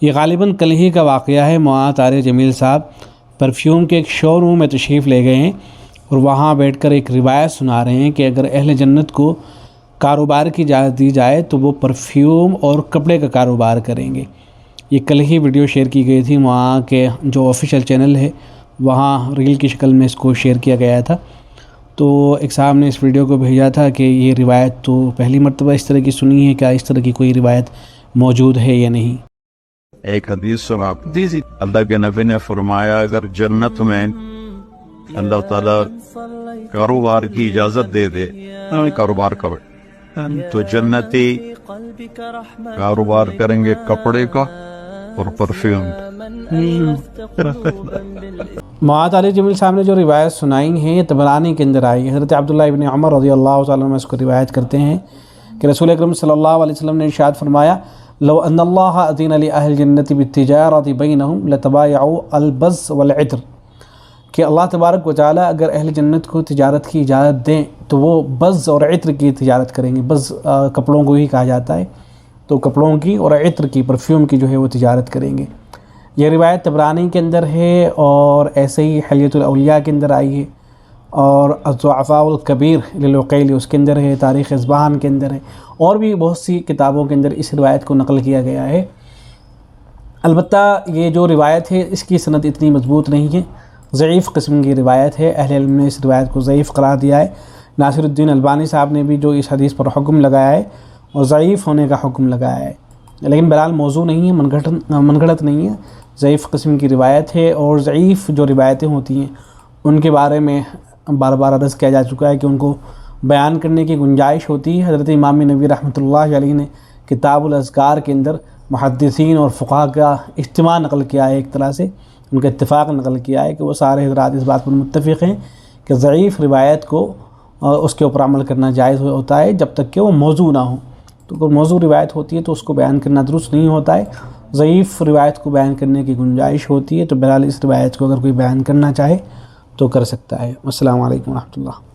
یہ غالباً کل ہی کا واقعہ ہے۔ معاذ طارق جمیل صاحب پرفیوم کے ایک شو روم میں تشریف لے گئے ہیں اور وہاں بیٹھ کر ایک روایت سنا رہے ہیں کہ اگر اہل جنت کو کاروبار کی اجازت دی جائے تو وہ پرفیوم اور کپڑے کا کاروبار کریں گے۔ یہ کل ہی ویڈیو شیئر کی گئی تھی، وہاں کے جو آفیشیل چینل ہے وہاں ریل کی شکل میں اس کو شیئر کیا گیا تھا۔ تو ایک صاحب نے اس ویڈیو کو بھیجا تھا کہ یہ روایت تو پہلی مرتبہ اس طرح کی سنی ہے، کیا اس طرح کی کوئی روایت موجود ہے یا نہیں؟ ایک حدیث سنا، اللہ کے نبی نے فرمایا اگر جنت میں اللہ تعالیٰ کاروبار کی اجازت دے دے کاروبار کرے تو جنتی کاروبار کریں گے کپڑے کا اور پرفیوم۔ معاذ طارق جمیل صاحب نے جو روایت سنائی ہیں یہ طبرانی کے اندر آئی ہے۔ حضرت عبداللہ ابن عمر رضی اللہ تعالیٰ عنہ اس کو روایت کرتے ہیں کہ رسول اکرم صلی اللہ علیہ وسلم نے ارشاد فرمایا لو ان اللہ اذن لأہل الجنة بالتجارة بینہم لتبایعوا البز والعطر، کہ اللہ تبارک و تعالیٰ اگر اہل جنت کو تجارت کی اجازت دیں تو وہ بز اور عطر کی تجارت کریں گے۔ بز کپڑوں کو ہی کہا جاتا ہے، تو کپڑوں کی اور عطر کی، پرفیوم کی جو ہے وہ تجارت کریں گے۔ یہ روایت طبرانی کے اندر ہے اور ایسے ہی حلیۃ الاولیاء کے اندر آئی ہے، اور الضعفاء الکبیر للعقیلی اس کے اندر ہے، تاریخ اصبہان کے اندر ہے، اور بھی بہت سی کتابوں کے اندر اس روایت کو نقل کیا گیا ہے۔ البتہ یہ جو روایت ہے اس کی سند اتنی مضبوط نہیں ہے، ضعیف قسم کی روایت ہے۔ اہل علم نے اس روایت کو ضعیف قرار دیا ہے۔ ناصر الدین البانی صاحب نے بھی جو اس حدیث پر حکم لگایا ہے اور ضعیف ہونے کا حکم لگایا ہے، لیکن بہرحال موضوع نہیں ہے، من گھڑت نہیں ہے، ضعیف قسم کی روایت ہے۔ اور ضعیف جو روایتیں ہوتی ہیں ان کے بارے میں بار بار عرض کیا جا چکا ہے کہ ان کو بیان کرنے کی گنجائش ہوتی ہے۔ حضرت امام نووی رحمۃ اللہ علیہ نے کتاب الاذکار کے اندر محدثین اور فقہاء کا اجتماع نقل کیا ہے، ایک طرح سے ان کا اتفاق نقل کیا ہے کہ وہ سارے حضرات اس بات پر متفق ہیں کہ ضعیف روایت کو اس کے اوپر عمل کرنا جائز ہوتا ہے جب تک کہ وہ موضوع نہ ہو۔ تو اگر موضوع روایت ہوتی ہے تو اس کو بیان کرنا درست نہیں ہوتا ہے، ضعیف روایت کو بیان کرنے کی گنجائش ہوتی ہے۔ تو بہرحال اس روایت کو اگر کوئی بیان کرنا چاہے تو کر سکتا ہے۔ السلام علیکم ورحمۃ اللہ۔